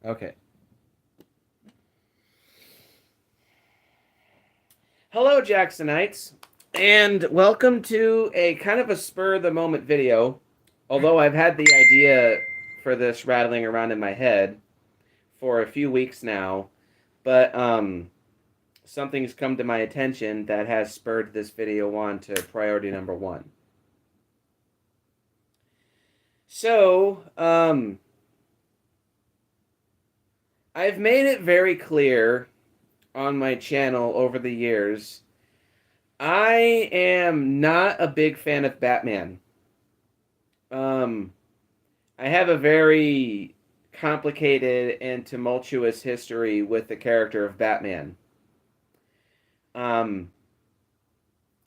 Okay. Hello, Jacksonites, and welcome to a kind of a spur of the moment video. Although I've had the idea for this rattling around in my head for a few weeks now, but something's come to my attention that has spurred this video on to priority number one. So, I've made it very clear on my channel over the years I am not a big fan of Batman. Um, I have a very complicated and tumultuous history with the character of Batman. Um,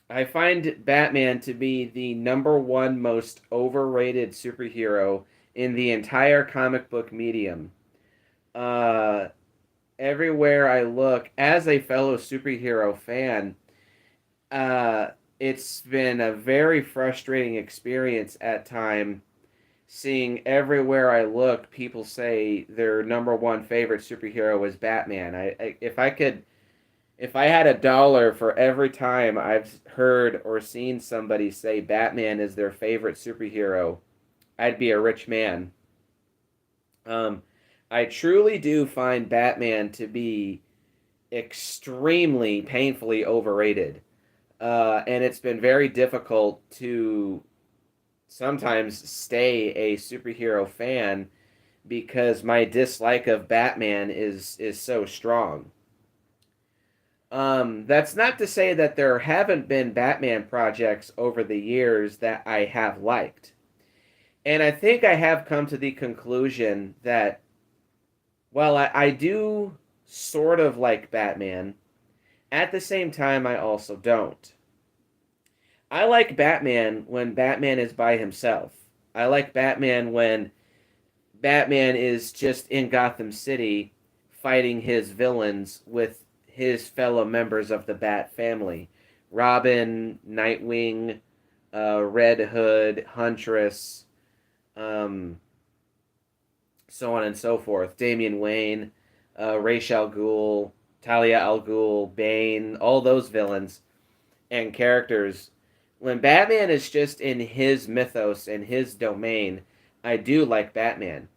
I find Batman to be the number one most overrated superhero in the entire comic book medium. Uh, Everywhere I look, as a fellow superhero fan, uh, it's been a very frustrating experience at time seeing everywhere I look people say their number one favorite superhero is Batman. If I had $1 for every time I've heard or seen somebody say Batman is their favorite superhero, I'd be a rich man. Um, I truly do find Batman to be extremely painfully overrated. And it's been very difficult to sometimes stay a superhero fan because my dislike of Batman is so strong. That's not to say that there haven't been Batman projects over the years that I have liked. And I think I have come to the conclusion that, while I do sort of like Batman, at the same time, I also don't. I like Batman when Batman is by himself. I like Batman when Batman is just in Gotham City fighting his villains with his fellow members of the Bat family. Robin, Nightwing, Red Hood, Huntress, um, so on and so forth. Damian Wayne, Ra's al Ghul, Talia al Ghul, Bane, all those villains and characters. When Batman is just in his mythos and his domain, I do like Batman.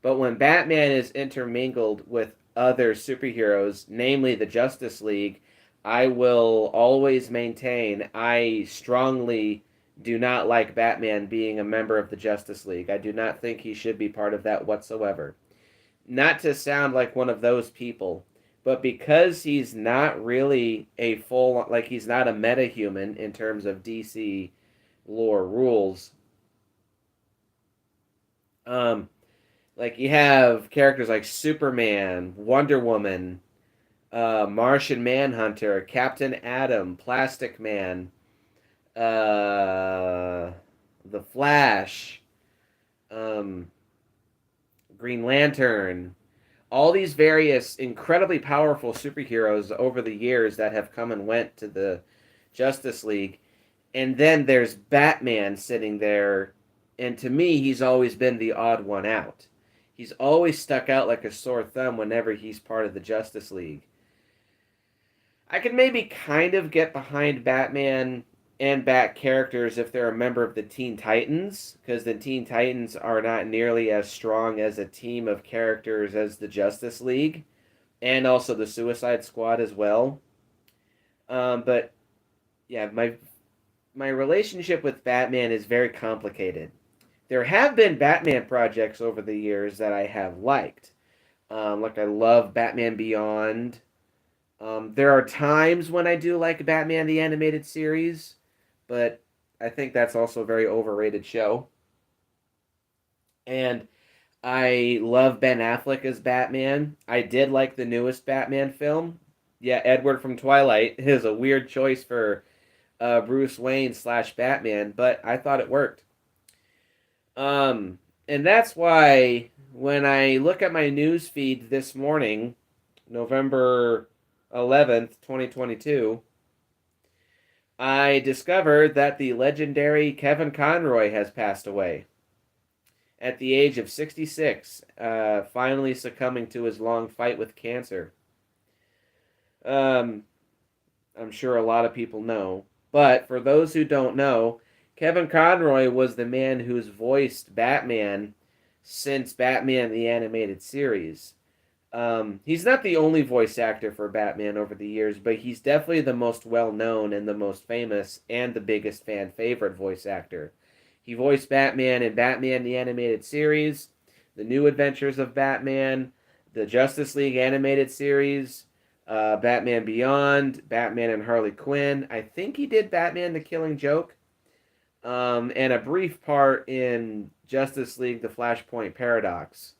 But when Batman is intermingled with other superheroes, namely the Justice League, I will always maintain I strongly do not like Batman being a member of the Justice League. I do not think he should be part of that whatsoever. Not to sound like one of those people, but because he's not really a full, like he's not a metahuman in terms of DC lore rules. Um, like you have characters like Superman, Wonder Woman, Martian Manhunter, Captain Atom, Plastic Man, uh, the Flash, um, Green Lantern, all these various incredibly powerful superheroes over the years that have come and went to the Justice League. And then there's Batman sitting there, and to me, he's always been the odd one out. He's always stuck out like a sore thumb whenever he's part of the Justice League. I can maybe kind of get behind Batman and Bat characters if they're a member of the Teen Titans, because the Teen Titans are not nearly as strong as a team of characters as the Justice League, and also the Suicide Squad as well. But yeah, my relationship with Batman is very complicated. There have been Batman projects over the years that I have liked. Like I love Batman Beyond. There are times when I do like Batman the Animated Series, but I think that's also a very overrated show. And I love Ben Affleck as Batman. I did like the newest Batman film. Yeah, Edward from Twilight is a weird choice for Bruce Wayne slash Batman, but I thought it worked. And that's why when I look at my news feed this morning, November 11th, 2022, I discovered that the legendary Kevin Conroy has passed away. at the age of 66, finally succumbing to his long fight with cancer. Um, I'm sure a lot of people know. But for those who don't know, Kevin Conroy was the man who's voiced Batman since Batman the Animated Series. He's not the only voice actor for Batman over the years, but he's definitely the most well known and the most famous and the biggest fan favorite voice actor. He voiced Batman in Batman the Animated Series, The New Adventures of Batman, the Justice League Animated Series, Batman Beyond, Batman and Harley Quinn. I think he did Batman the Killing Joke, and a brief part in Justice League The Flashpoint Paradox.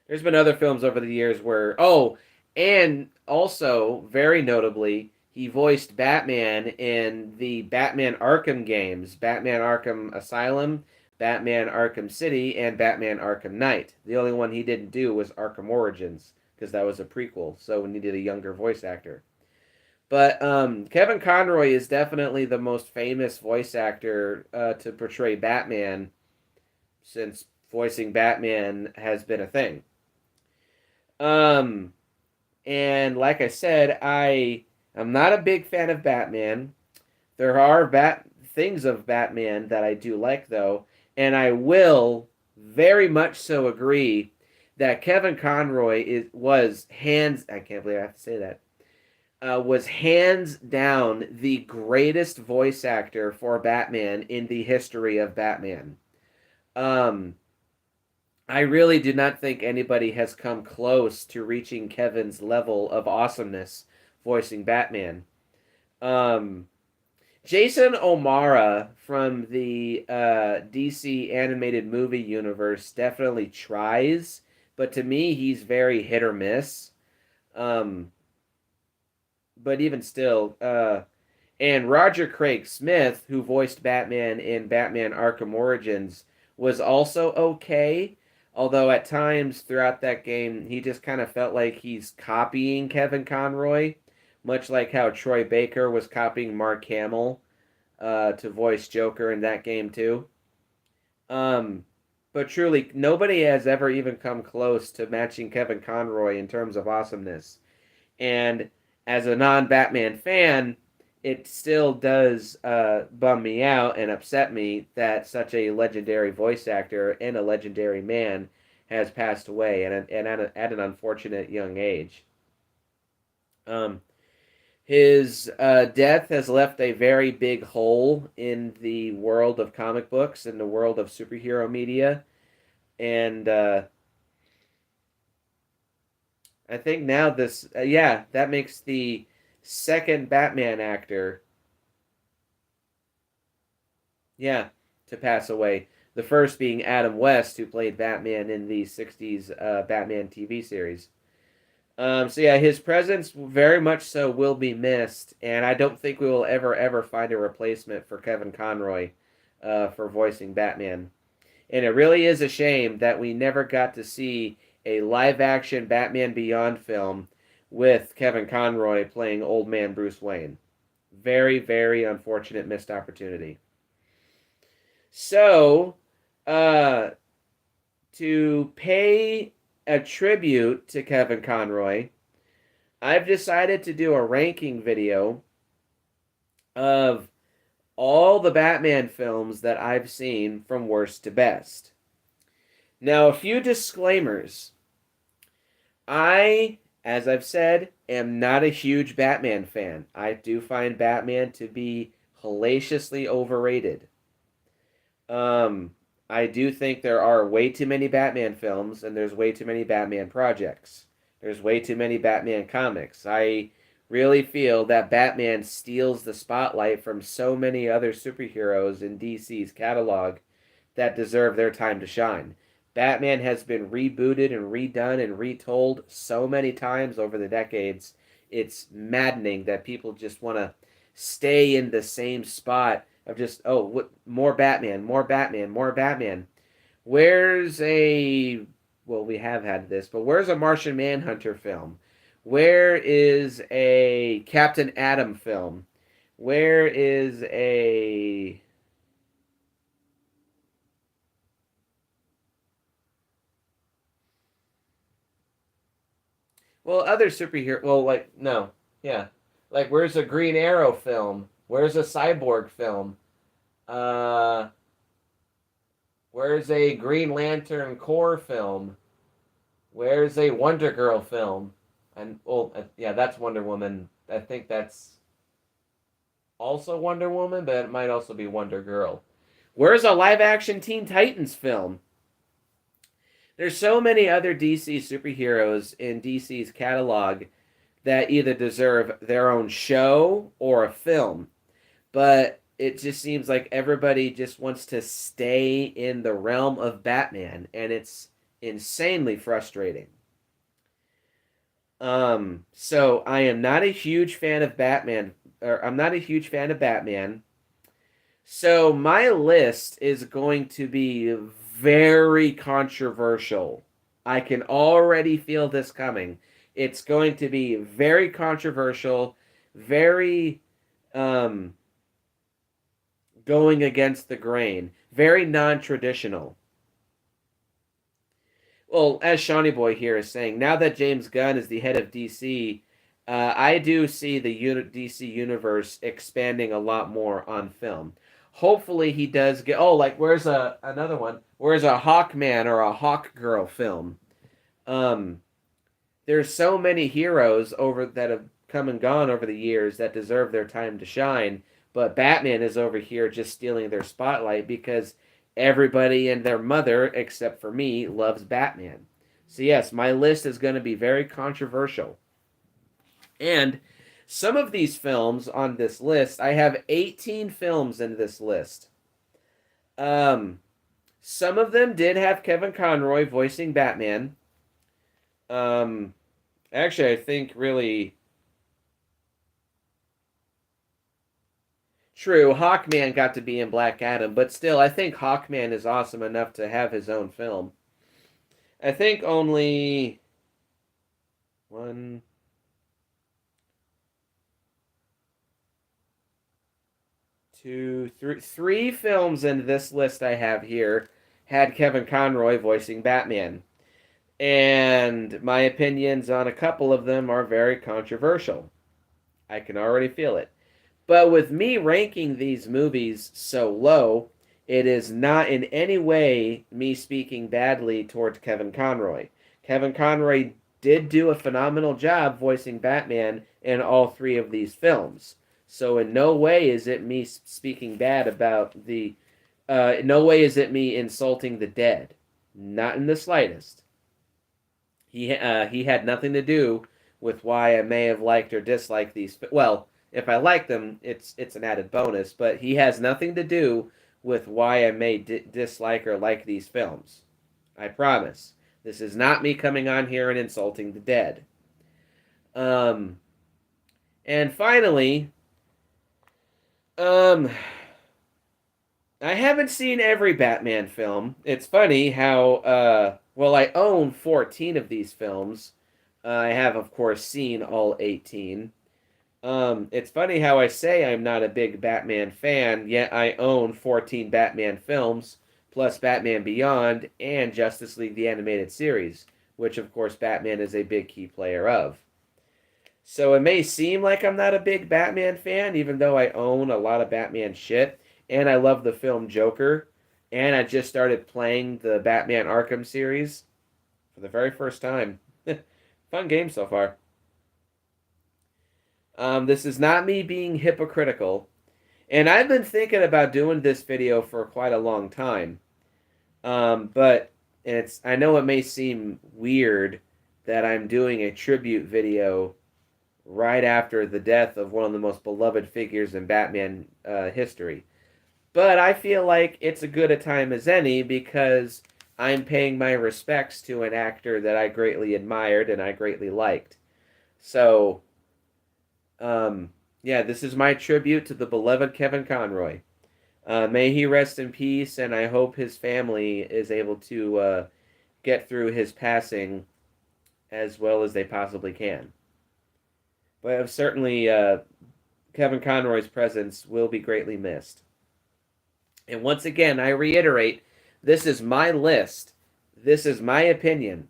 There's been other films over the years where, oh, and also, very notably, he voiced Batman in the Batman Arkham games, Batman Arkham Asylum, Batman Arkham City, and Batman Arkham Knight. The only one he didn't do was Arkham Origins, because that was a prequel, so we needed a younger voice actor. But Kevin Conroy is definitely the most famous voice actor to portray Batman since voicing Batman has been a thing. And like I said, I'm not a big fan of Batman. There are things of Batman that I do like, though, and I will very much so agree that Kevin Conroy was hands. I can't believe I have to say that. Was hands down the greatest voice actor for Batman in the history of Batman. I really do not think anybody has come close to reaching Kevin's level of awesomeness voicing Batman. Jason O'Mara from the DC animated movie universe definitely tries, but to me, he's very hit or miss. But even still, and Roger Craig Smith, who voiced Batman in Batman Arkham Origins, was also okay. Although at times throughout that game, he just kind of felt like he's copying Kevin Conroy, much like how Troy Baker was copying Mark Hamill to voice Joker in that game too. But truly, nobody has ever even come close to matching Kevin Conroy in terms of awesomeness. And as a non-Batman fan, it still does bum me out and upset me that such a legendary voice actor and a legendary man has passed away and at an unfortunate young age. His death has left a very big hole in the world of comic books and the world of superhero media. And I think now this, that makes the second Batman actor, to pass away. The first being Adam West, who played Batman in the 60s Batman TV series. His presence very much so will be missed, and I don't think we will ever find a replacement for Kevin Conroy for voicing Batman. And it really is a shame that we never got to see a live-action Batman Beyond film with Kevin Conroy playing Old Man Bruce Wayne. Very, very unfortunate missed opportunity. So, to pay a tribute to Kevin Conroy, I've decided to do a ranking video of all the Batman films that I've seen from worst to best. Now, a few disclaimers. I, as I've said, am not a huge Batman fan. I do find Batman to be hellaciously overrated. I do think there are way too many Batman films, and there's way too many Batman projects. There's way too many Batman comics. I really feel that Batman steals the spotlight from so many other superheroes in DC's catalog that deserve their time to shine. Batman has been rebooted and redone and retold so many times over the decades. It's maddening that people just want to stay in the same spot of just, more Batman, more Batman, more Batman. Where's we have had this, but where's a Martian Manhunter film? Where is a Captain Atom film? Where is a Well, other superhero. Well, like no, yeah, like where's a Green Arrow film? Where's a Cyborg film? Uh, where's a Green Lantern Corps film? Where's a Wonder Girl film? And well, yeah, that's Wonder Woman. I think that's also Wonder Woman, but it might also be Wonder Girl. Where's a live action Teen Titans film? There's so many other DC superheroes in DC's catalog that either deserve their own show or a film, but it just seems like everybody just wants to stay in the realm of Batman, and it's insanely frustrating. So I am not a huge fan of Batman, or I'm not a huge fan of Batman. So my list is going to be very controversial. I can already feel this coming. It's going to be very controversial, very um, going against the grain, very non-traditional. Well, as Shawnee Boy here is saying, now that James Gunn is the head of DC, I do see the DC universe expanding a lot more on film. Hopefully, he does get. Oh, like where's another one? Where's a Hawkman or a Hawk Girl film? Um, there's so many heroes over that have come and gone over the years that deserve their time to shine, but Batman is over here just stealing their spotlight because everybody and their mother, except for me, loves Batman. So yes, my list is going to be very controversial. And some of these films on this list, I have 18 films in this list. Um, some of them did have Kevin Conroy voicing Batman. Um, actually, I think really true. Hawkman got to be in Black Adam, but still, I think Hawkman is awesome enough to have his own film. I think only one, two, three films in this list I have here had Kevin Conroy voicing Batman. And my opinions on a couple of them are very controversial. I can already feel it. But with me ranking these movies so low, it is not in any way me speaking badly towards Kevin Conroy. Kevin Conroy did do a phenomenal job voicing Batman in all three of these films. So in no way is it me speaking bad about the. In no way is it me insulting the dead. Not in the slightest. He had nothing to do with why I may have liked or disliked these. Well, if I like them, it's an added bonus. But he has nothing to do with why I may dislike or like these films. I promise. This is not me coming on here and insulting the dead. Um, and finally, um, I haven't seen every Batman film. It's funny how, well, I own 14 of these films. I have, of course, seen all 18. It's funny how I say I'm not a big Batman fan, yet I own 14 Batman films, plus Batman Beyond and Justice League the Animated Series, which, of course, Batman is a big key player of. So it may seem like I'm not a big Batman fan, even though I own a lot of Batman shit, and I love the film Joker, and I just started playing the Batman Arkham series for the very first time. Fun game so far. This is not me being hypocritical, and I've been thinking about doing this video for quite a long time. But I know it may seem weird that I'm doing a tribute video right after the death of one of the most beloved figures in Batman history. But I feel like it's as good a time as any because I'm paying my respects to an actor that I greatly admired and I greatly liked. So, yeah, this is my tribute to the beloved Kevin Conroy. May he rest in peace, and I hope his family is able to get through his passing as well as they possibly can. But certainly, Kevin Conroy's presence will be greatly missed. And once again, I reiterate, this is my list. This is my opinion.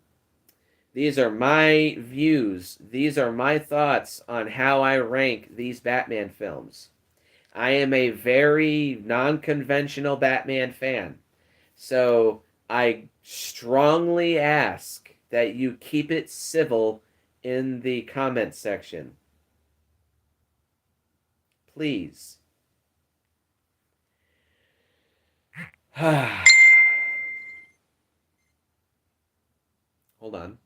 These are my views. These are my thoughts on how I rank these Batman films. I am a very non-conventional Batman fan. So I strongly ask that you keep it civil in the comments section. Please. Hold on.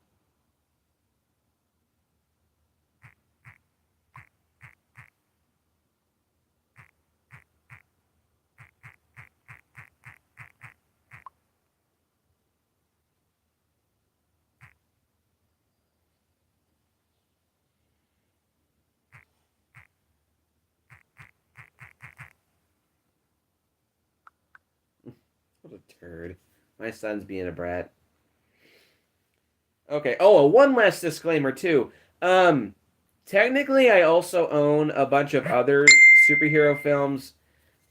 What a turd. My son's being a brat. Okay. Oh, one last disclaimer too. Um, Technically, I also own a bunch of other superhero films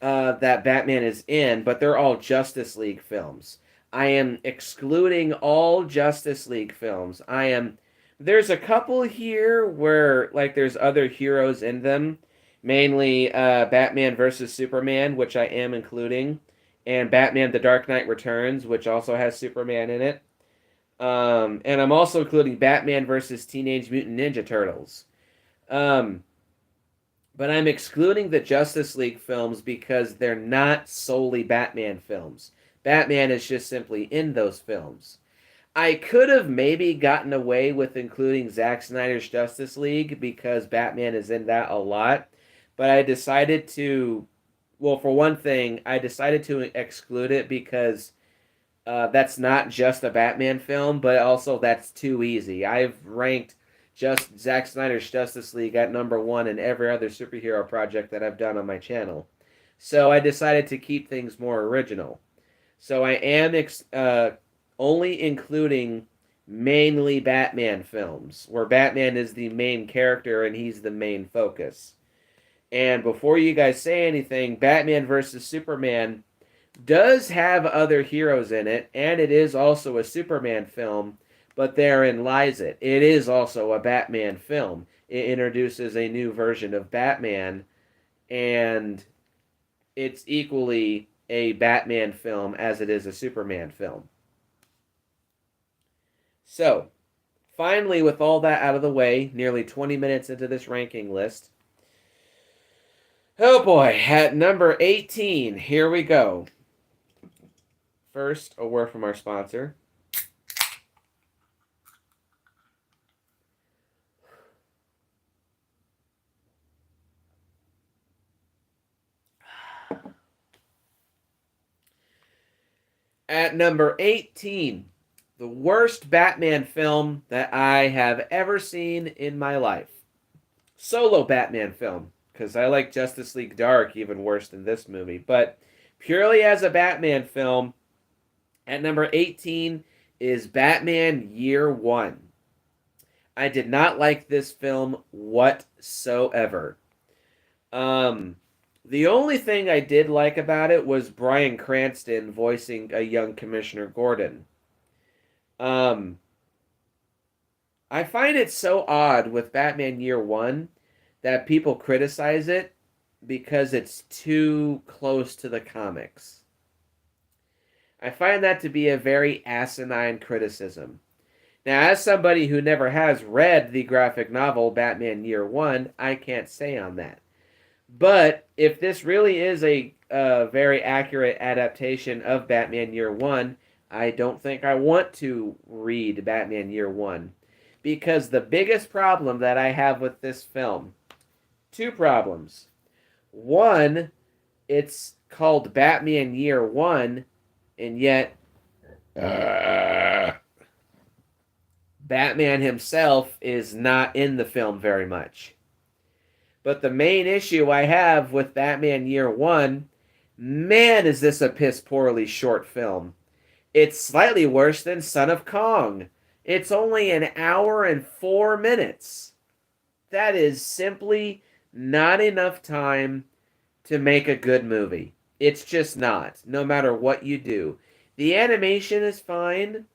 that Batman is in, but they're all Justice League films. I am excluding all Justice League films. I am. There's a couple here where like there's other heroes in them, mainly Batman versus Superman, which I am including, and Batman: The Dark Knight Returns, which also has Superman in it. And I'm also including Batman versus Teenage Mutant Ninja Turtles. Um, but I'm excluding the Justice League films because they're not solely Batman films. Batman is just simply in those films. I could have maybe gotten away with including Zack Snyder's Justice League because Batman is in that a lot, but I decided to, well, for one thing, I decided to exclude it because that's not just a Batman film, but also that's too easy. I've ranked just Zack Snyder's Justice League at #1 in every other superhero project that I've done on my channel. So I decided to keep things more original. So I am only including mainly Batman films, where Batman is the main character and he's the main focus. And before you guys say anything, Batman versus Superman does have other heroes in it, and it is also a Superman film, but therein lies it. It is also a Batman film. It introduces a new version of Batman, and it's equally a Batman film as it is a Superman film. So, finally, with all that out of the way, nearly 20 minutes into this ranking list. Oh boy, at number 18, here we go. First, a word from our sponsor. At number 18, the worst Batman film that I have ever seen in my life. Solo Batman film, because I like Justice League Dark even worse than this movie. But purely as a Batman film, at number 18 is Batman Year One. I did not like this film whatsoever. The only thing I did like about it was Bryan Cranston voicing a young Commissioner Gordon. I find it so odd with Batman Year One that people criticize it because it's too close to the comics. I find that to be a very asinine criticism. Now, as somebody who never has read the graphic novel Batman Year One, I can't say on that. But if this really is a very accurate adaptation of Batman Year One, I don't think I want to read Batman Year One. Because the biggest problem that I have with this film, two problems. One, it's called Batman Year One, and yet Batman himself is not in the film very much. But the main issue I have with Batman Year One, man, is this a piss poorly short film. It's slightly worse than Son of Kong. It's only an hour and 4 minutes. That is simply not enough time to make a good movie. It's just not, no matter what you do. The animation is fine.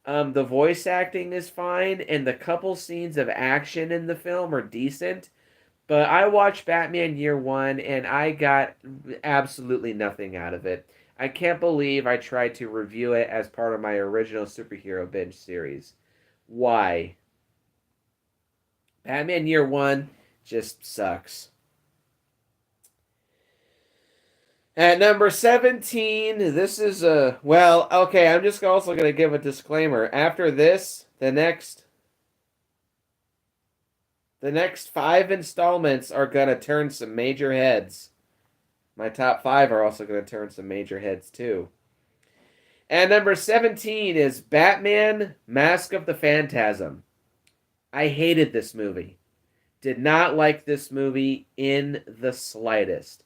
The voice acting is fine, and the couple scenes of action in the film are decent. But I watched Batman Year One, and I got absolutely nothing out of it. I can't believe I tried to review it as part of my original superhero binge series. Why? Batman Year One just sucks. At number 17, this is a. Well, okay, I'm just also going to give a disclaimer. After this, the next five installments are going to turn some major heads. My top five are also going to turn some major heads, too. And number 17 is Batman Mask of the Phantasm. I hated this movie. Did not like this movie in the slightest.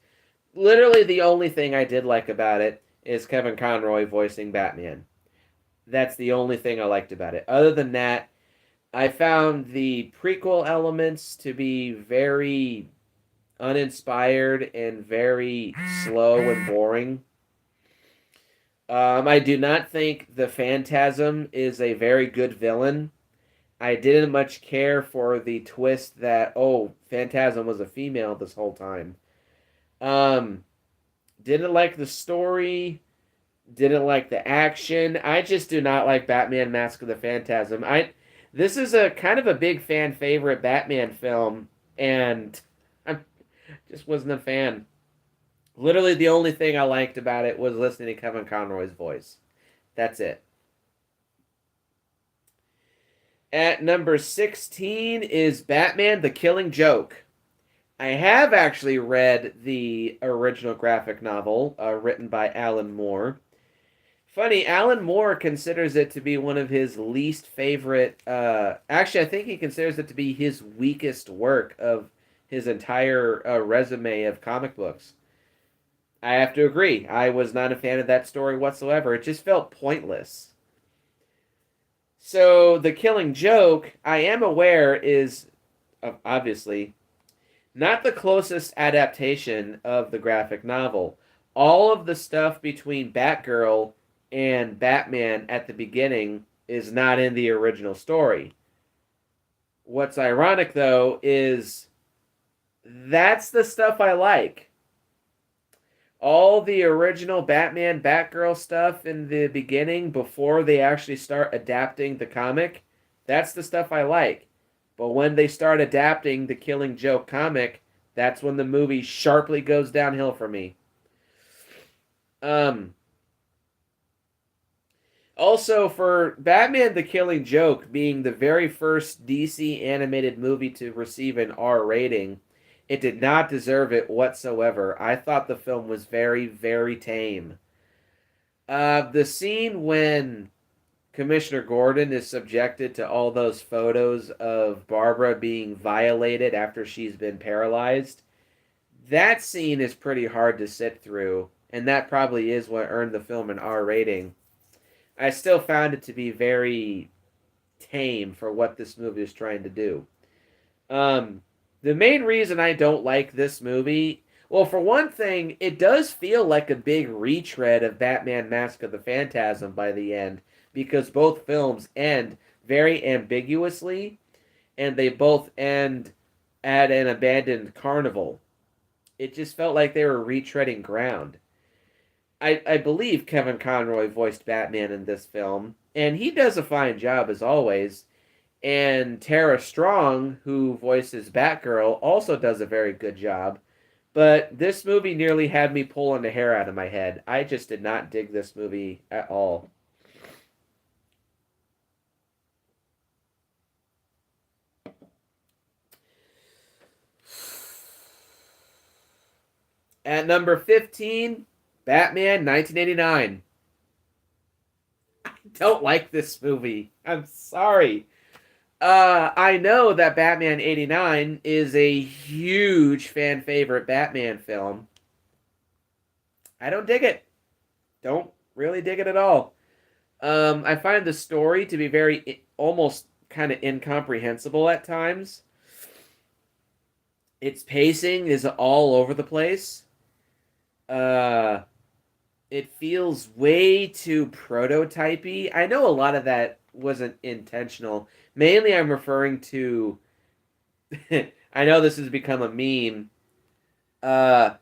Literally the only thing I did like about it is Kevin Conroy voicing Batman. That's the only thing I liked about it. Other than that, I found the prequel elements to be very uninspired and very slow and boring. I do not think the Phantasm is a very good villain. I didn't much care for the twist that, oh, Phantasm was a female this whole time. Um, didn't like the story. Didn't like the action. I just do not like Batman Mask of the Phantasm. This is a kind of a big fan favorite Batman film, and I just wasn't a fan. Literally, the only thing I liked about it was listening to Kevin Conroy's voice. That's it. At number 16 is Batman the Killing Joke. I have actually read the original graphic novel written by Alan Moore. Funny, Alan Moore considers it to be one of his least favorite. Actually, I think he considers it to be his weakest work of his entire resume of comic books. I have to agree. I was not a fan of that story whatsoever. It just felt pointless. So, The Killing Joke, I am aware, is obviously not the closest adaptation of the graphic novel. All of the stuff between Batgirl and Batman at the beginning is not in the original story. What's ironic, though, is that's the stuff I like. All the original Batman Batgirl stuff in the beginning, before they actually start adapting the comic, that's the stuff I like. But when they start adapting the Killing Joke comic, that's when the movie sharply goes downhill for me. Also, for Batman the Killing Joke being the very first DC animated movie to receive an R rating, it did not deserve it whatsoever. I thought the film was very, very tame. The scene when Commissioner Gordon is subjected to all those photos of Barbara being violated after she's been paralyzed, that scene is pretty hard to sit through, and that probably is what earned the film an R rating. I still found it to be very tame for what this movie is trying to do. The main reason I don't like this movie, well, for one thing, it does feel like a big retread of Batman Mask of the Phantasm by the end, because both films end very ambiguously, and they both end at an abandoned carnival. It just felt like they were retreading ground. I believe Kevin Conroy voiced Batman in this film, and he does a fine job as always. And Tara Strong, who voices Batgirl, also does a very good job. But this movie nearly had me pulling the hair out of my head. I just did not dig this movie at all. At number 15, Batman 1989. I don't like this movie. I'm sorry. I know that Batman 89 is a huge fan favorite Batman film. I don't dig it. Don't really dig it at all. I find the story to be very, almost kind of incomprehensible at times. Its pacing is all over the place. Uh, it feels way too prototypey. I know a lot of that wasn't intentional. Mainly, I'm referring to. I know this has become a meme. Uh,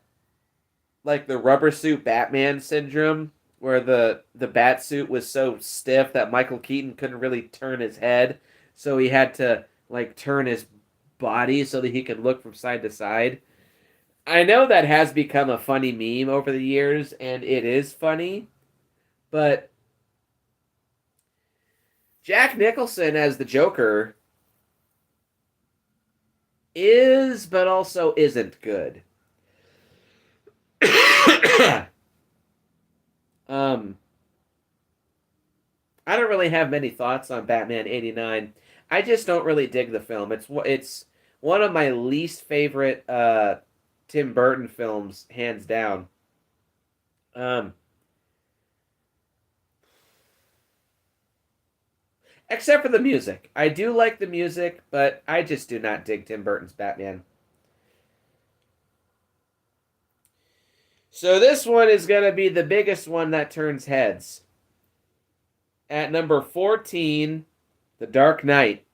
like the rubber suit Batman syndrome, where the bat suit was so stiff that Michael Keaton couldn't really turn his head, so he had to like turn his body so that he could look from side to side. I know that has become a funny meme over the years, and it is funny, but Jack Nicholson as the Joker is, but also isn't good. um, I don't really have many thoughts on Batman '89. I just don't really dig the film. It's one of my least favorite Tim Burton films, hands down. Um, except for the music. I do like the music, but I just do not dig Tim Burton's Batman. So this one is going to be the biggest one that turns heads. At number 14, The Dark Knight.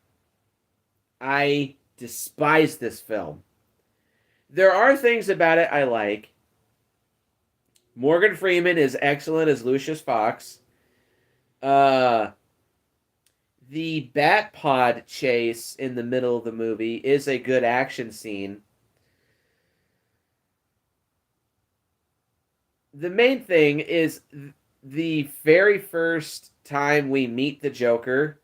I despise this film. There are things about it I like. Morgan Freeman is excellent as Lucius Fox. The Bat Pod chase in the middle of the movie is a good action scene. The main thing is the very first time we meet the Joker,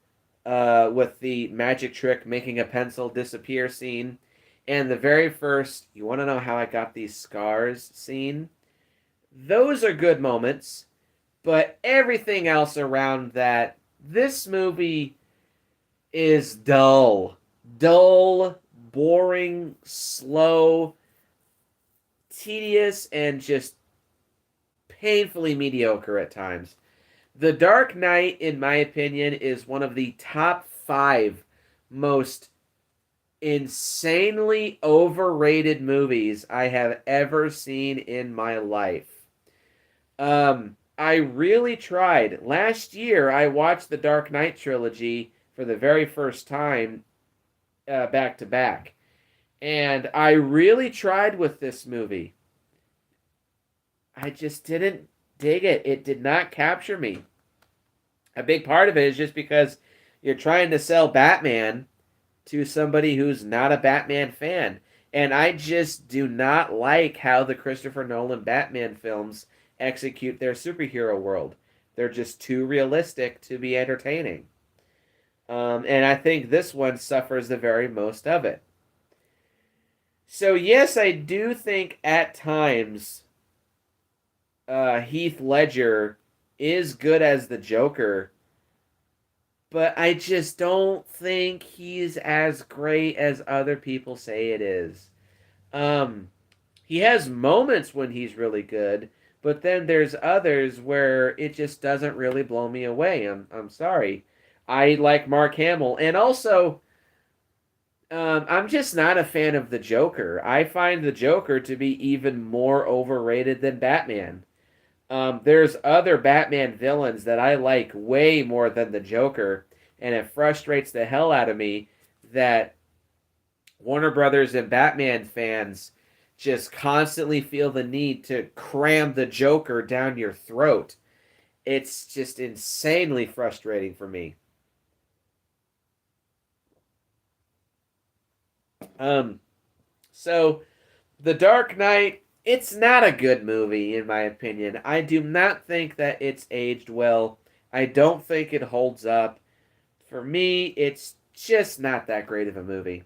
with the magic trick making a pencil disappear scene, and the very first "you want to know how I got these scars" scene. Those are good moments, but everything else around that, this movie is dull. Dull, boring, slow, tedious, and just painfully mediocre at times. The Dark Knight, in my opinion, is one of the top 5 most insanely overrated movies I have ever seen in my life. I really tried. Last year, I watched the Dark Knight trilogy for the very first time, back to back. And I really tried with this movie. I just didn't dig it. It did not capture me. A big part of it is just because you're trying to sell Batman to somebody who's not a Batman fan. And I just do not like how the Christopher Nolan Batman films execute their superhero world. They're just too realistic to be entertaining. And I think this one suffers the very most of it. So, yes, I do think at times Heath Ledger is good as the Joker, but I just don't think he's as great as other people say it is. He has moments when he's really good, but then there's others where it just doesn't really blow me away. I'm sorry. I like Mark Hamill, and also I'm just not a fan of the Joker. I find the Joker to be even more overrated than Batman. There's other Batman villains that I like way more than the Joker, and it frustrates the hell out of me that Warner Brothers and Batman fans just constantly feel the need to cram the Joker down your throat. It's just insanely frustrating for me. So The Dark Knight, it's not a good movie in my opinion. I do not think that it's aged well. I don't think it holds up. For me, it's just not that great of a movie.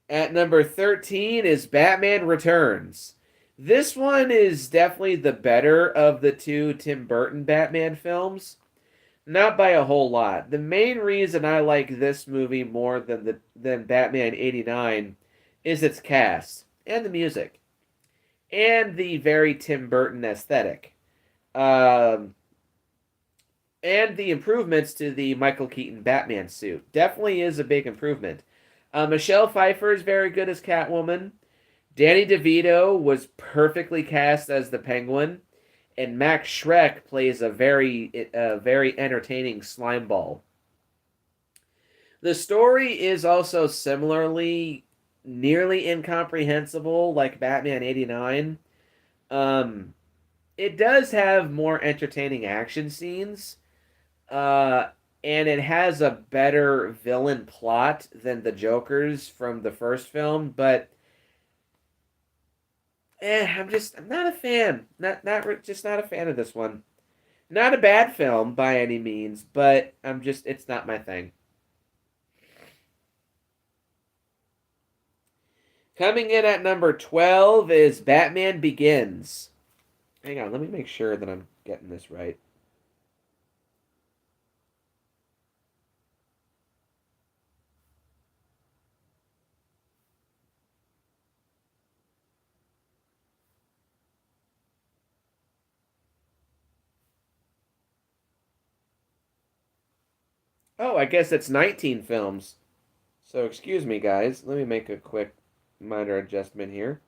At number 13 is Batman Returns. This one is definitely the better of the two Tim Burton Batman films. Not by a whole lot. The main reason I like this movie more than Batman '89 is its cast and the music and the very Tim Burton aesthetic, um, and the improvements to the Michael Keaton Batman suit. Definitely is a big improvement. Michelle Pfeiffer is very good as Catwoman. Danny DeVito was perfectly cast as the Penguin. and Max Schreck plays a very entertaining slime ball. The story is also similarly nearly incomprehensible, like Batman '89. Um, it does have more entertaining action scenes, uh, and it has a better villain plot than the Joker's from the first film. But I'm not a fan. Just not a fan of this one. Not a bad film by any means, but it's not my thing. Coming in at number 12 is Batman Begins. Hang on, let me make sure that I'm getting this right. Oh, I guess it's 19 films. So excuse me, guys. Let me make a quick minor adjustment here.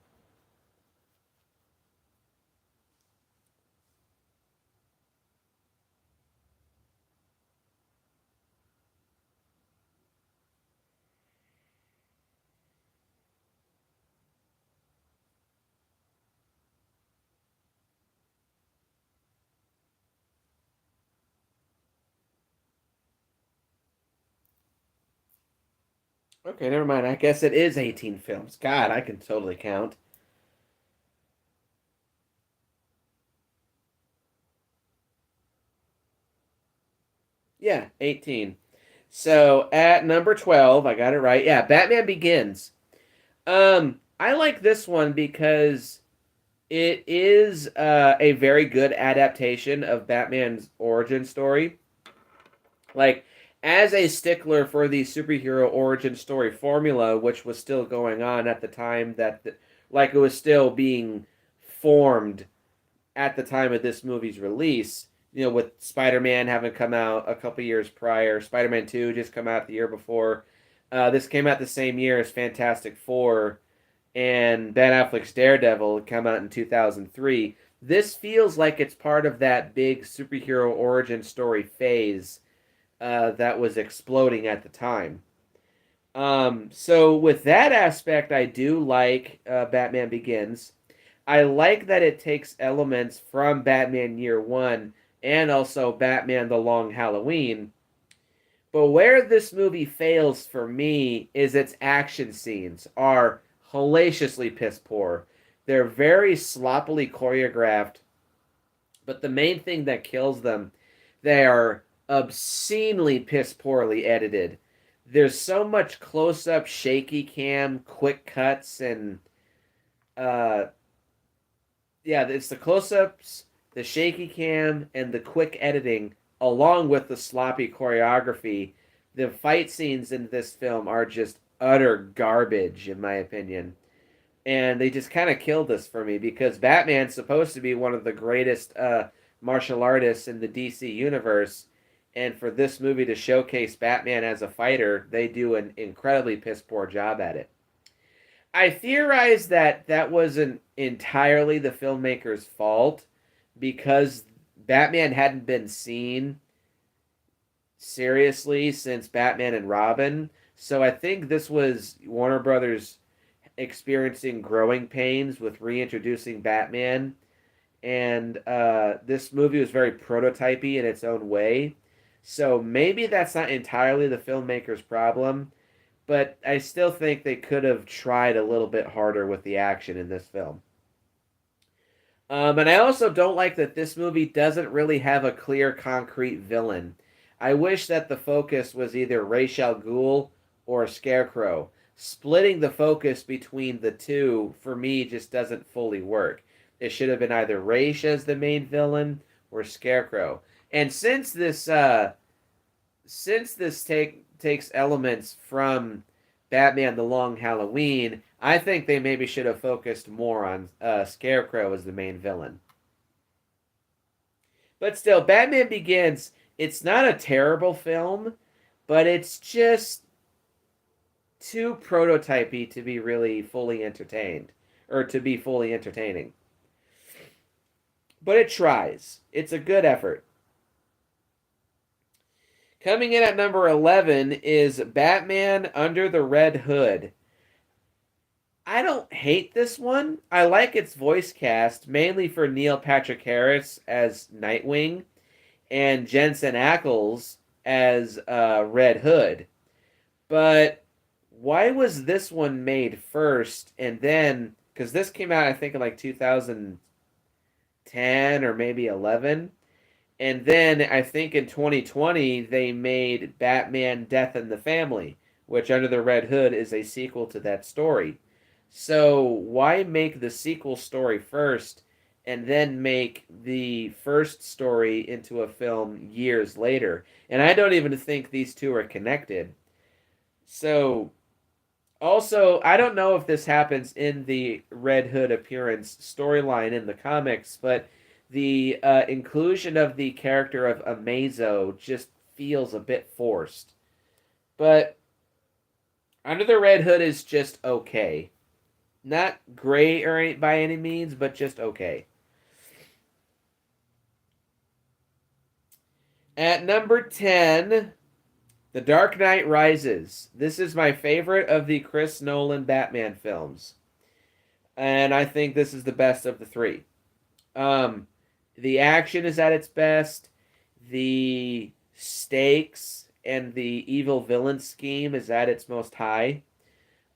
Okay, never mind. I guess it is 18 films. God, I can totally count. Yeah, 18. So at number 12, I got it right. Yeah, Batman Begins. I like this one because it is a very good adaptation of Batman's origin story. Like, as a stickler for the superhero origin story formula, which was still going on at the time like, it was still being formed at the time of this movie's release. With Spider-Man having come out a couple years prior, Spider-Man 2 just come out the year before. This came out the same year as Fantastic Four, and Ben Affleck's Daredevil come out in 2003. This feels like it's part of that big superhero origin story phase that was exploding at the time. So with that aspect, I do like Batman Begins. I like that it takes elements from Batman Year One and also Batman The Long Halloween. But where this movie fails for me is its action scenes are hellaciously piss poor. They're very sloppily choreographed, but the main thing that kills them, they are obscenely piss poorly edited. There's so much close up, shaky cam, quick cuts, and uh, yeah, it's the close ups, the shaky cam, and the quick editing, along with the sloppy choreography. The fight scenes in this film are just utter garbage, in my opinion. And they just kind of killed this for me because Batman's supposed to be one of the greatest martial artists in the DC universe. And for this movie to showcase Batman as a fighter, they do an incredibly piss poor job at it. I theorize that that wasn't entirely the filmmaker's fault because Batman hadn't been seen seriously since Batman and Robin. So I think this was Warner Brothers experiencing growing pains with reintroducing Batman. And this movie was very prototypey in its own way. So maybe that's not entirely the filmmaker's problem, but I still think they could have tried a little bit harder with the action in this film. And I also don't like that this movie doesn't really have a clear, concrete villain. I wish that the focus was either Ra's al Ghul or Scarecrow. Splitting the focus between the two, for me, just doesn't fully work. It should have been either Ra's as the main villain or Scarecrow. And since this takes elements from Batman: The Long Halloween, I think they maybe should have focused more on Scarecrow as the main villain. But still, Batman Begins. It's not a terrible film, but it's just too prototypey to be really fully entertained or to be fully entertaining. but it tries. It's a good effort. Coming in at number 11 is Batman Under the Red Hood. I don't hate this one. I like its voice cast, mainly for Neil Patrick Harris as Nightwing and Jensen Ackles as Red Hood. But why was this one made first and then, because this came out I think in like 2010 or maybe 11, and then I think in 2020 they made Batman Death in the Family, which Under the Red Hood is a sequel to that story. So why make the sequel story first and then make the first story into a film years later? And I don't even think these two are connected. So also, I don't know if this happens in the Red Hood appearance storyline in the comics, but the inclusion of the character of Amazo just feels a bit forced. But Under the Red Hood is just okay. Not great or by any means, but just okay. At number 10, The Dark Knight Rises. This is my favorite of the Chris Nolan Batman films. And I think this is the best of the three. The action is at its best. The stakes and the evil villain scheme is at its most high.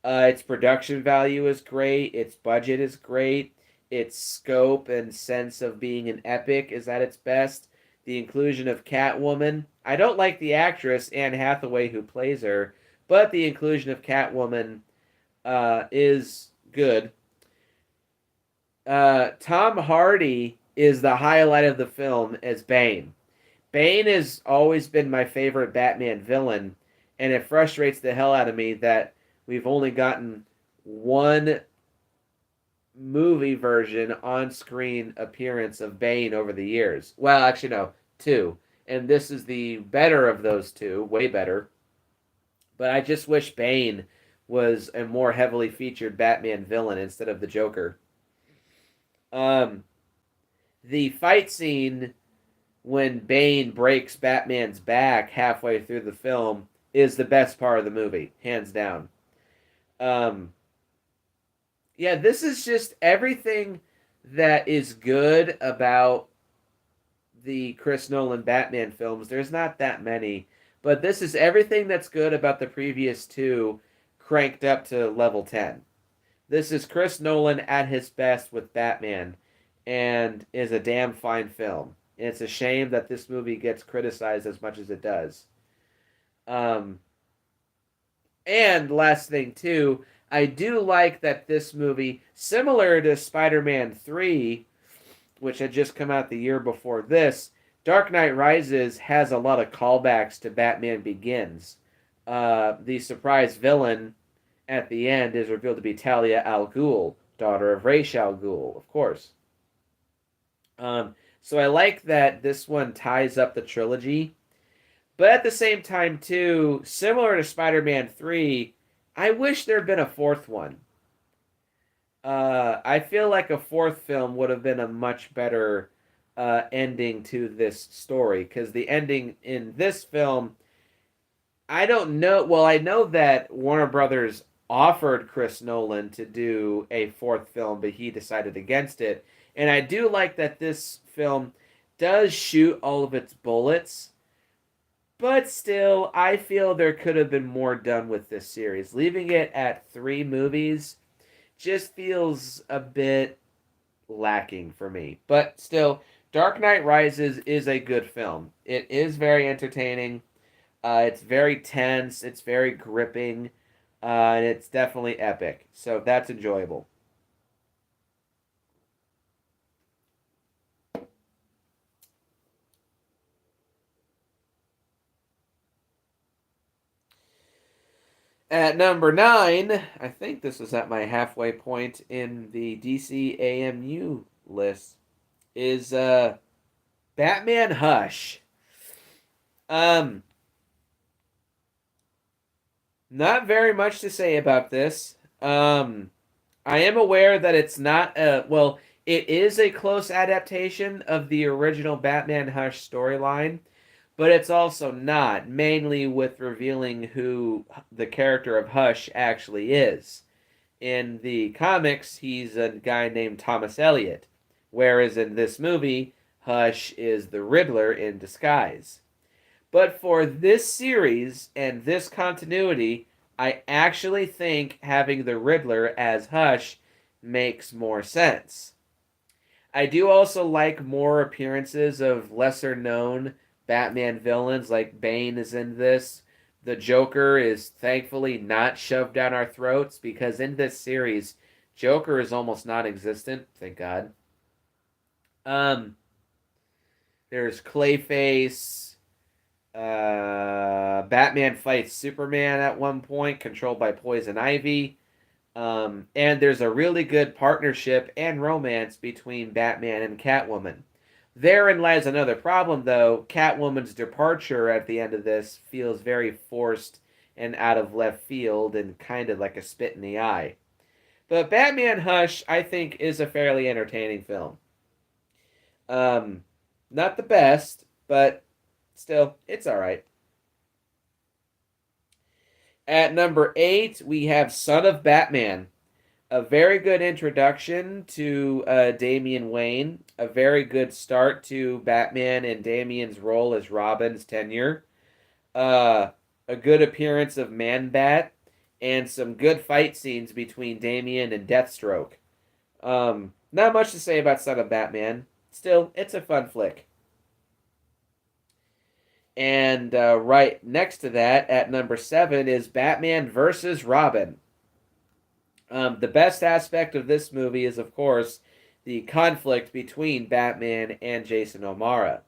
Its production value is great. Its budget is great. Its scope and sense of being an epic is at its best. The inclusion of Catwoman. I don't like the actress Anne Hathaway who plays her, but the inclusion of Catwoman is good. Tom Hardy is the highlight of the film as Bane. Bane has always been my favorite Batman villain, and it frustrates the hell out of me that we've only gotten one movie version on-screen appearance of Bane over the years. Well, actually, no, two. And this is the better of those two, way better. But I just wish Bane was a more heavily featured Batman villain instead of the Joker. The fight scene when Bane breaks Batman's back halfway through the film is the best part of the movie, hands down. Yeah, this is just everything that is good about the Chris Nolan Batman films. There's not that many, but this is everything that's good about the previous two cranked up to level 10. This is Chris Nolan at his best with Batman and is a damn fine film. And it's a shame that this movie gets criticized as much as it does. And last thing too, I do like that this movie, similar to Spider-Man 3, which had just come out the year before this, Dark Knight Rises has a lot of callbacks to Batman Begins. The surprise villain at the end is revealed to be Talia al Ghul, daughter of Ra's al Ghul, of course. So I like that this one ties up the trilogy. But at the same time, too, similar to Spider-Man 3, I wish there had been a fourth one. I feel like a fourth film would have been a much better ending to this story. Because the ending in this film, I don't know. Well, I know that Warner Brothers offered Chris Nolan to do a fourth film, but he decided against it. And I do like that this film does shoot all of its bullets. But still, I feel there could have been more done with this series. Leaving it at 3 movies just feels a bit lacking for me. But still, Dark Knight Rises is a good film. It is very entertaining. It's very tense. It's very gripping. And it's definitely epic. So that's enjoyable. At number 9, I think this was at my halfway point in the DC AMU list, is Batman Hush. Not very much to say about this. I am aware that it's not well, It is a close adaptation of the original Batman Hush storyline, but it's also not, mainly with revealing who the character of Hush actually is. In the comics, he's a guy named Thomas Elliot, whereas in this movie, Hush is the Riddler in disguise. But for this series and this continuity, I actually think having the Riddler as Hush makes more sense. I do also like more appearances of lesser known Batman villains, like Bane is in this. The Joker is thankfully not shoved down our throats because in this series, Joker is almost non existent, thank God. Um, there's Clayface. Batman fights Superman at one point, controlled by Poison Ivy. And there's a really good partnership and romance between Batman and Catwoman. Therein lies another problem, though. Catwoman's departure at the end of this feels very forced and out of left field and kind of like a spit in the eye. But Batman Hush, I think, is a fairly entertaining film. Um, Not the best, but still, it's alright. At number 8, we have Son of Batman. A very good introduction to Damian Wayne. A very good start to Batman and Damian's role as Robin's tenure. Uh, a good appearance of Man-Bat. And some good fight scenes between Damian and Deathstroke. Not much to say about Son of Batman. Still, it's a fun flick. And right next to that, at number 7, is Batman versus Robin. The best aspect of this movie is, of course, the conflict between Batman and Jason O'Mara.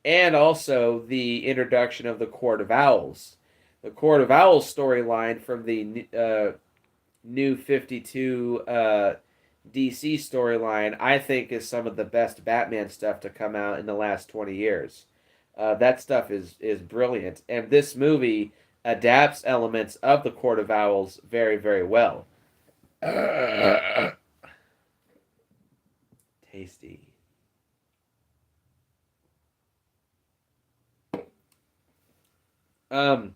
And also the introduction of the Court of Owls. The Court of Owls storyline from the New 52 DC storyline, I think, is some of the best Batman stuff to come out in the last 20 years. That stuff is brilliant. And this movie adapts elements of the Court of Owls very, very well. Tasty. Well,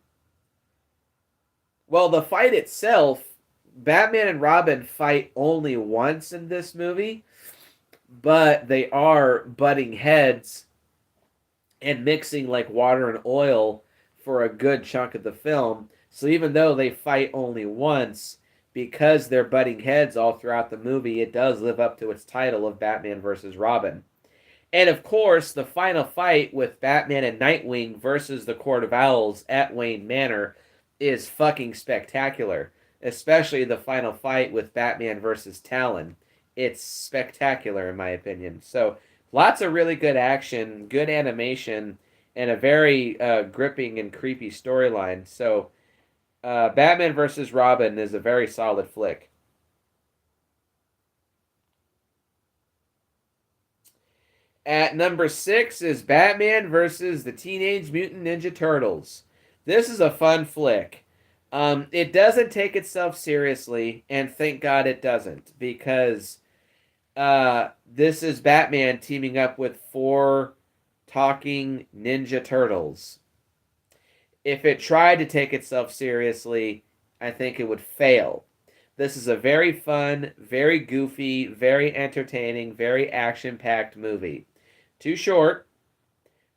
the fight itself, Batman and Robin fight only once in this movie, but they are butting heads and mixing like water and oil for a good chunk of the film. So even though they fight only once, because they're butting heads all throughout the movie, it does live up to its title of Batman versus Robin. And of course, the final fight with Batman and Nightwing versus the Court of Owls at Wayne Manor is fucking spectacular. Especially the final fight with Batman versus Talon. It's spectacular in my opinion. So lots of really good action, good animation, and a very gripping and creepy storyline. So Batman vs. Robin is a very solid flick. At number 6 is Batman vs. the Teenage Mutant Ninja Turtles. This is a fun flick. It doesn't take itself seriously, and thank God it doesn't, because this is Batman teaming up with 4 talking Ninja Turtles. If it tried to take itself seriously, I think it would fail. This is a very fun, very goofy, very entertaining, very action-packed movie. Too short.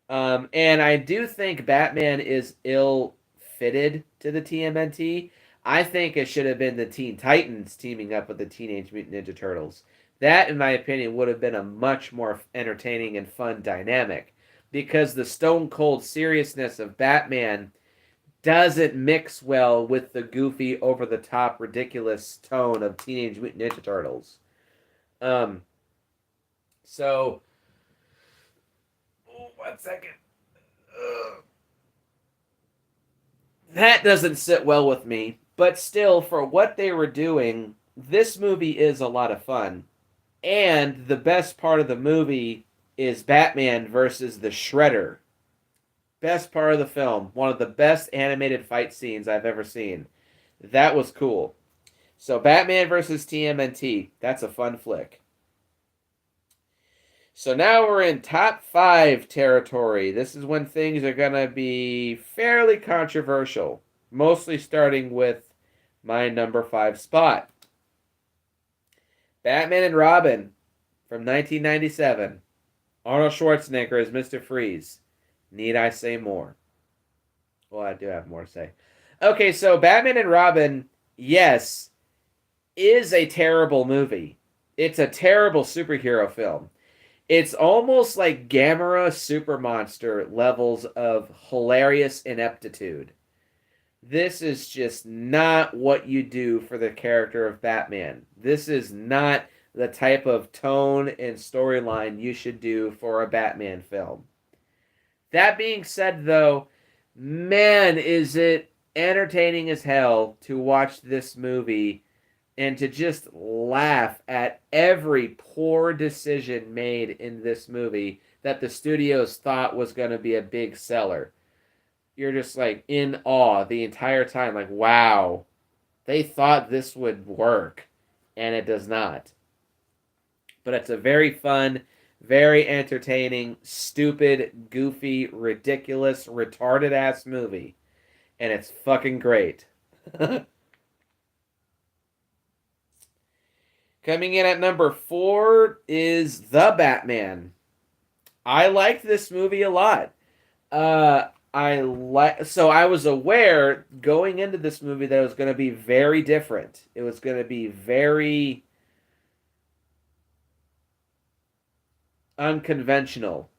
And I do think Batman is ill-fitted to the TMNT. I think it should have been the Teen Titans teaming up with the Teenage Mutant Ninja Turtles. That, in my opinion, would have been a much more entertaining and fun dynamic. Because the stone-cold seriousness of Batman doesn't mix well with the goofy, over-the-top, ridiculous tone of Teenage Mutant Ninja Turtles. So... Oh, 1 second. That doesn't sit well with me. But still, for what they were doing, this movie is a lot of fun. And the best part of the movie is Batman versus the Shredder. Best part of the film. One of the best animated fight scenes I've ever seen. That was cool. So Batman versus TMNT. That's a fun flick. So now we're in top 5 territory. This is when things are going to be fairly controversial, mostly starting with my number 5 spot. Batman and Robin from 1997. Arnold Schwarzenegger as Mr. Freeze. Need I say more? Well, I do have more to say. Okay, so Batman and Robin, yes, is a terrible movie. It's a terrible superhero film. It's almost like Gamera Super Monster levels of hilarious ineptitude. This is just not what you do for the character of Batman. This is not the type of tone and storyline you should do for a Batman film. That being said, though, man, is it entertaining as hell to watch this movie and to just laugh at every poor decision made in this movie that the studios thought was going to be a big seller. You're just like in awe the entire time, like, wow, they thought this would work, and it does not. But it's a very fun, very entertaining, stupid, goofy, ridiculous, retarded ass movie. And it's fucking great. Coming in at number 4 is The Batman. I liked this movie a lot. So I was aware going into this movie that it was going to be very different. It was going to be very unconventional.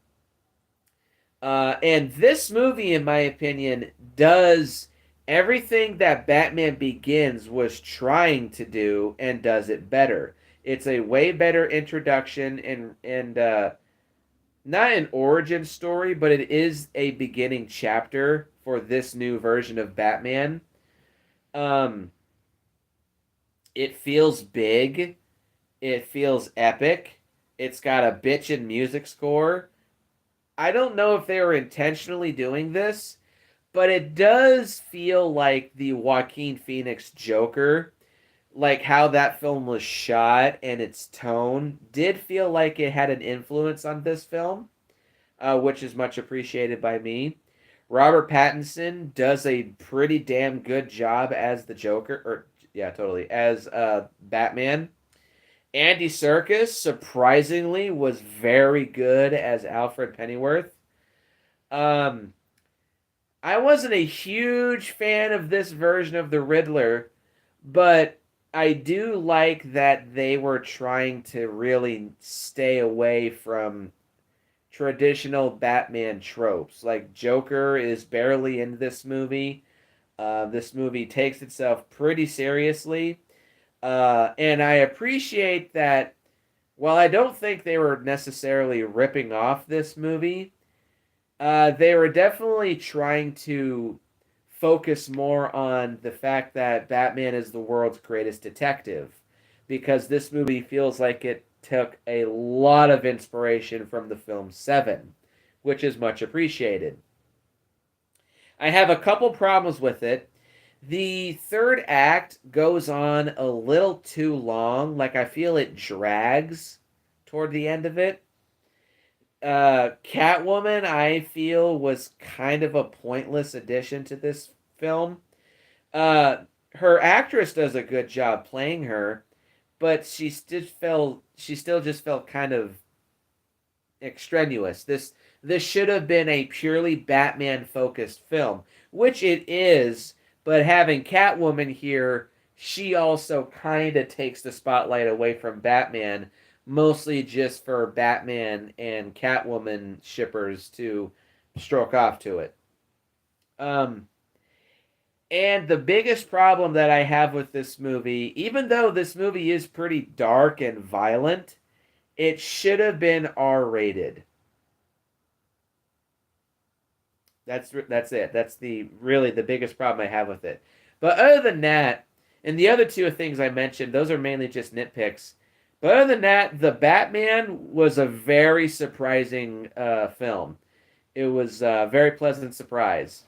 And this movie, in my opinion, does everything that Batman Begins was trying to do and does it better. It's a way better introduction and not an origin story, but it is a beginning chapter for this new version of Batman. It feels big. It feels epic. It's got a bitchin' music score. I don't know if they were intentionally doing this, but it does feel like the Joaquin Phoenix Joker, like how that film was shot and its tone did feel like it had an influence on this film, which is much appreciated by me. Robert Pattinson does a pretty damn good job as the Joker, or yeah, totally, as Batman. Andy Serkis, surprisingly, was very good as Alfred Pennyworth. I wasn't a huge fan of this version of the Riddler, but I do like that they were trying to really stay away from traditional Batman tropes. Like, Joker is barely in this movie. This movie takes itself pretty seriously. And I appreciate that while I don't think they were necessarily ripping off this movie, they were definitely trying to focus more on the fact that Batman is the world's greatest detective, because this movie feels like it took a lot of inspiration from the film Seven, which is much appreciated. I have a couple problems with it. The third act goes on a little too long. Like, I feel it drags toward the end of it. Catwoman, I feel, was kind of a pointless addition to this film. Her actress does a good job playing her, but she still just felt kind of extraneous. This should have been a purely Batman focused film, which it is, but having Catwoman here, she also kind of takes the spotlight away from Batman, mostly just for Batman and Catwoman shippers to stroke off to it. And the biggest problem that I have with this movie, even though this movie is pretty dark and violent, it should have been R-rated. That's it. That's really the biggest problem I have with it. But other than that, and the other two things I mentioned, those are mainly just nitpicks. But other than that, The Batman was a very surprising film. It was a very pleasant surprise.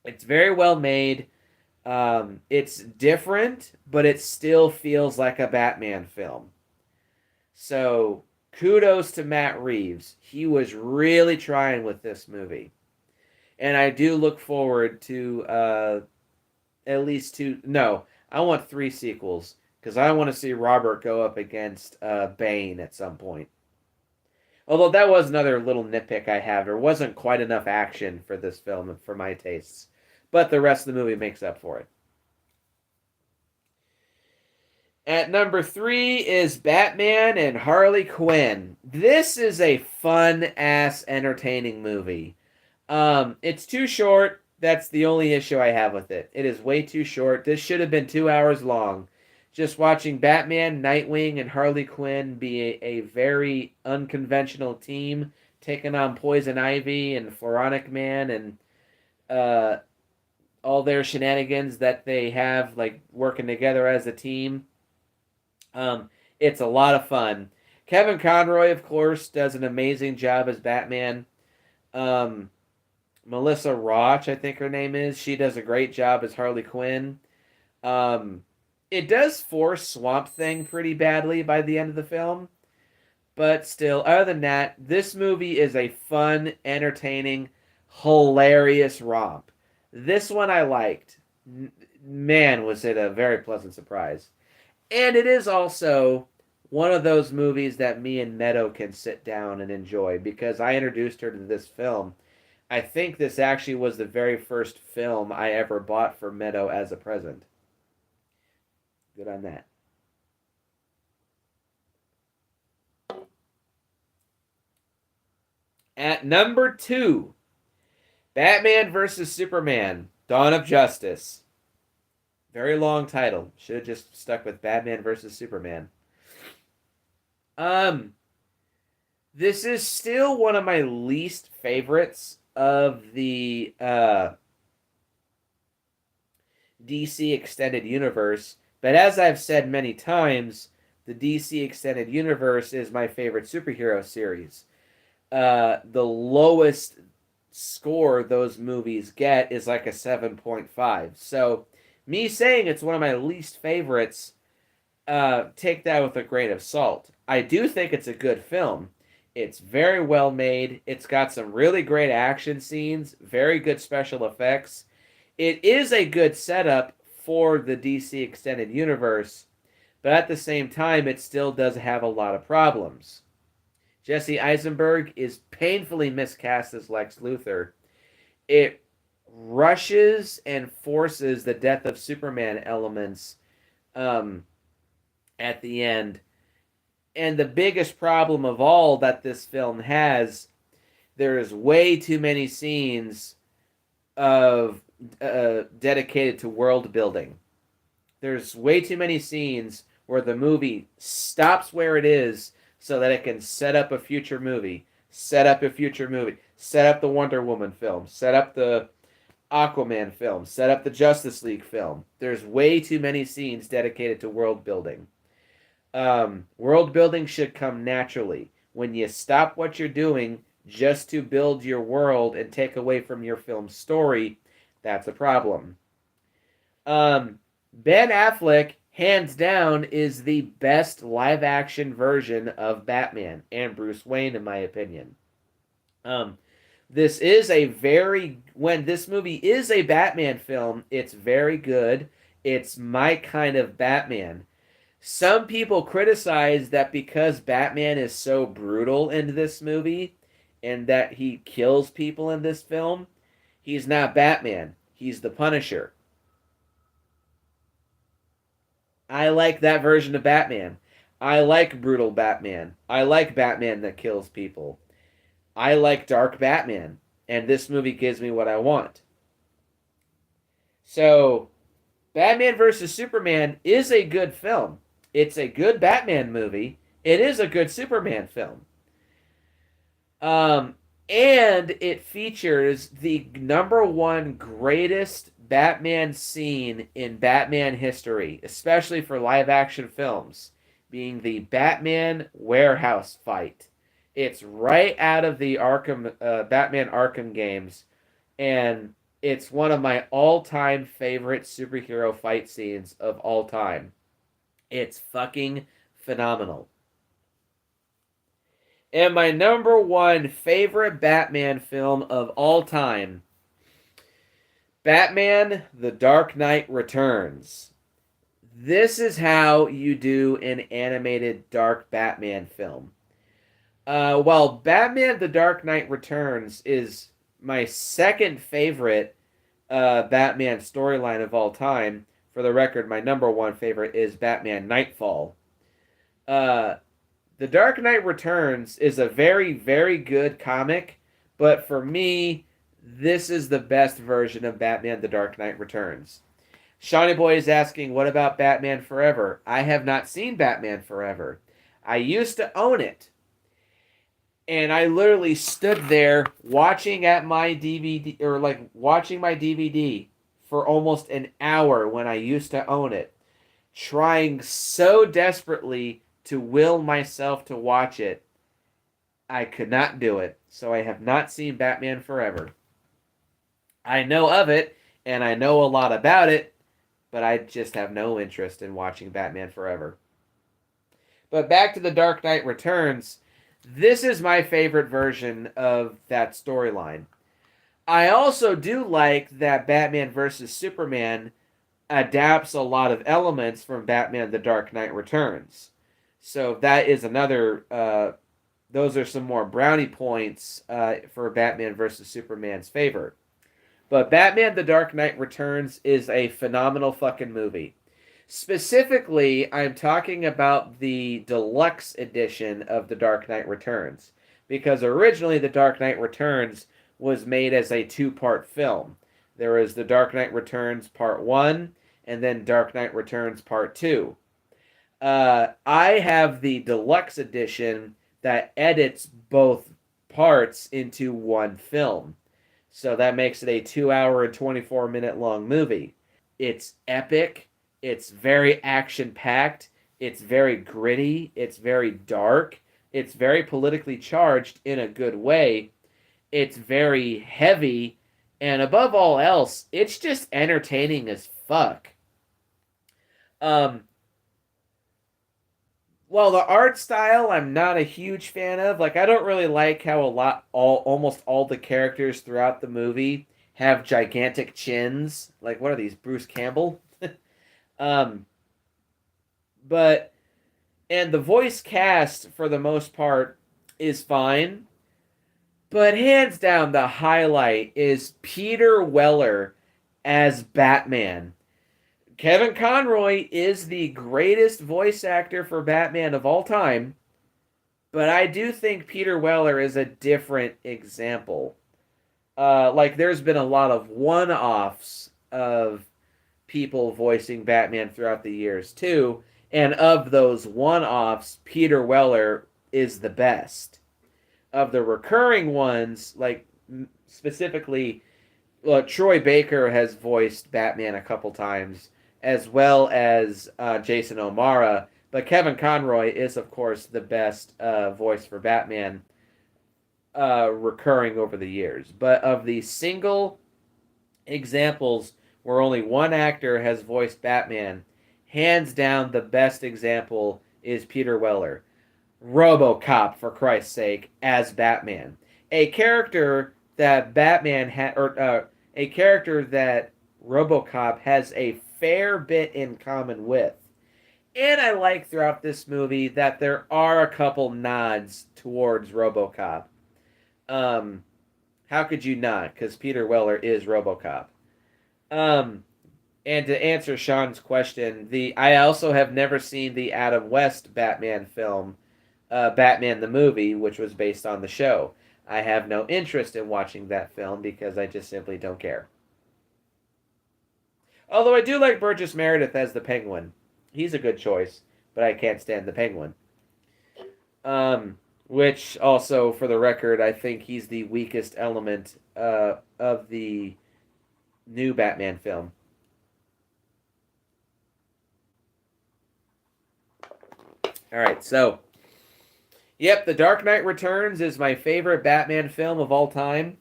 It's very well made. It's different, but it still feels like a Batman film. So kudos to Matt Reeves. He was really trying with this movie. And I do look forward to at least two. No, I want three sequels because I want to see Robert go up against Bane at some point. Although that was another little nitpick I have. There wasn't quite enough action for this film for my tastes. But the rest of the movie makes up for it. At number 3 is Batman and Harley Quinn. This is a fun-ass, entertaining movie. It's too short. That's the only issue I have with it. It is way too short. This should have been 2 hours long. Just watching Batman, Nightwing, and Harley Quinn be a very unconventional team taking on Poison Ivy and Floronic Man and all their shenanigans that they have, like working together as a team. It's a lot of fun. Kevin Conroy, of course, does an amazing job as Batman. Melissa Roach, I think her name is. She does a great job as Harley Quinn. It does force Swamp Thing pretty badly by the end of the film. But still, other than that, this movie is a fun, entertaining, hilarious romp. This one I liked. Man, was it a very pleasant surprise. And it is also one of those movies that me and Meadow can sit down and enjoy because I introduced her to this film. I think this actually was the very first film I ever bought for Meadow as a present. Good on that. At number 2, Batman vs. Superman, Dawn of Justice. Very long title. Should have just stuck with Batman vs. Superman. This is still one of my least favorites of the DC Extended Universe. But as I've said many times, the DC Extended Universe is my favorite superhero series. The lowest score those movies get is like a 7.5. So me saying it's one of my least favorites, take that with a grain of salt. I do think it's a good film. It's very well made. It's got some really great action scenes, very good special effects. It is a good setup for the DC Extended Universe, but at the same time, it still does have a lot of problems. Jesse Eisenberg is painfully miscast as Lex Luthor. It rushes and forces the death of Superman elements at the end. And the biggest problem of all that this film has, there is way too many scenes of dedicated to world building. There's way too many scenes where the movie stops where it is so that it can set up a future movie, set up the Wonder Woman film, set up the Aquaman film, set up the Justice League film. There's way too many scenes dedicated to world building. World building should come naturally. When you stop what you're doing just to build your world and take away from your film's story, that's a problem. Ben Affleck, hands down, is the best live-action version of Batman and Bruce Wayne, in my opinion. This is when this movie is a Batman film, it's very good. It's my kind of Batman. Some people criticize that because Batman is so brutal in this movie and that he kills people in this film, he's not Batman. He's the Punisher. I like that version of Batman. I like brutal Batman. I like Batman that kills people. I like dark Batman. And this movie gives me what I want. So, Batman vs. Superman is a good film. It's a good Batman movie. It is a good Superman film. And it features the #1 greatest Batman scene in Batman history, especially for live-action films, being the Batman warehouse fight. It's right out of the Batman Arkham games, and it's one of my all-time favorite superhero fight scenes of all time. It's fucking phenomenal. And my number one favorite Batman film of all time, Batman The Dark Knight Returns. This is how you do an animated dark Batman film. While Batman The Dark Knight Returns is my second favorite Batman storyline of all time, for the record, my number one favorite is Batman Nightfall. Uh, The Dark Knight Returns is a very, very good comic, but for me, this is the best version of Batman The Dark Knight Returns. Shawnee Boy is asking, what about Batman Forever? I have not seen Batman Forever. I used to own it. And I literally stood there watching at my DVD, or like watching my DVD for almost an hour when I used to own it, trying so desperately to will myself to watch it. I could not do it. So I have not seen Batman Forever. I know of it, and I know a lot about it, but I just have no interest in watching Batman Forever. But back to The Dark Knight Returns, this is my favorite version of that storyline. I also do like that Batman vs. Superman adapts a lot of elements from Batman The Dark Knight Returns. So that is another, those are some more brownie points for Batman vs. Superman's favor. But Batman The Dark Knight Returns is a phenomenal fucking movie. Specifically, I'm talking about the deluxe edition of The Dark Knight Returns. Because originally The Dark Knight Returns was made as a two-part film. There was The Dark Knight Returns Part 1, and then Dark Knight Returns Part 2. I have the deluxe edition that edits both parts into one film. So that makes it a 2-hour and 24-minute long movie. It's epic. It's very action-packed. It's very gritty. It's very dark. It's very politically charged in a good way. It's very heavy. And above all else, it's just entertaining as fuck. Well, the art style I'm not a huge fan of. Like, I don't really like how almost all the characters throughout the movie have gigantic chins. Like, what are these, Bruce Campbell? um, but and the voice cast for the most part is fine, but hands down the highlight is Peter Weller as Batman. Kevin Conroy is the greatest voice actor for Batman of all time, but I do think Peter Weller is a different example. Like, there's been a lot of one-offs of people voicing Batman throughout the years, too, and of those one-offs, Peter Weller is the best. Of the recurring ones, like, specifically, Troy Baker has voiced Batman a couple times, as well as Jason O'Mara. But Kevin Conroy is, of course, the best voice for Batman recurring over the years. But of the single examples where only one actor has voiced Batman, hands down the best example is Peter Weller. RoboCop, for Christ's sake, as Batman. A character that Batman had, or a character that RoboCop has a fair bit in common with. And I like throughout this movie that there are a couple nods towards RoboCop. How could you not? Because Peter Weller is RoboCop. And to answer Sean's question, I also have never seen the Adam West Batman film, Batman the movie, which was based on the show. I have no interest in watching that film because I just simply don't care. Although I do like Burgess Meredith as the Penguin. He's a good choice, but I can't stand the Penguin. Which also, for the record, I think he's the weakest element of the new Batman film. Alright, so, yep, The Dark Knight Returns is my favorite Batman film of all time,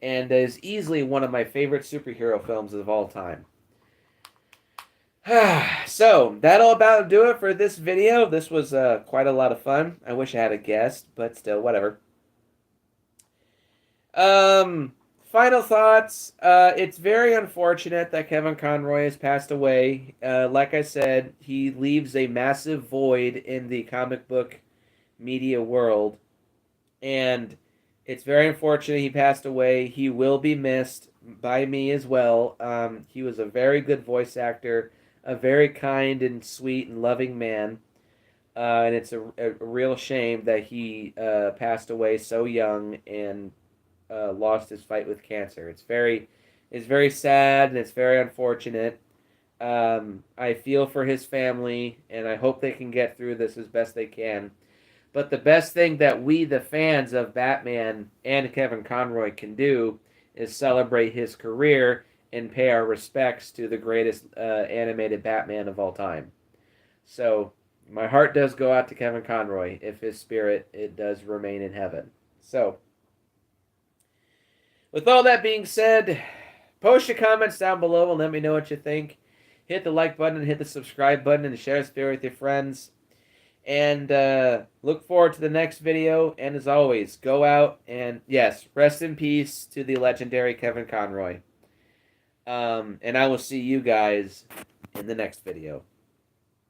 and is easily one of my favorite superhero films of all time. So, that'll about do it for this video. This was quite a lot of fun. I wish I had a guest, but still, whatever. Um, Final thoughts. It's very unfortunate that Kevin Conroy has passed away. Like I said, he leaves a massive void in the comic book media world, and it's very unfortunate he passed away. He will be missed by me as well. He was a very good voice actor, a very kind and sweet and loving man. And it's a real shame that he passed away so young and lost his fight with cancer. It's very sad and it's very unfortunate. I feel for his family, and I hope they can get through this as best they can. But the best thing that we, the fans of Batman and Kevin Conroy, can do is celebrate his career and pay our respects to the greatest animated Batman of all time. So my heart does go out to Kevin Conroy if his spirit it does remain in heaven. So with all that being said, post your comments down below and let me know what you think. Hit the like button and hit the subscribe button and share this video with your friends. And look forward to the next video. And as always, go out and, yes, rest in peace to the legendary Kevin Conroy. And I will see you guys in the next video.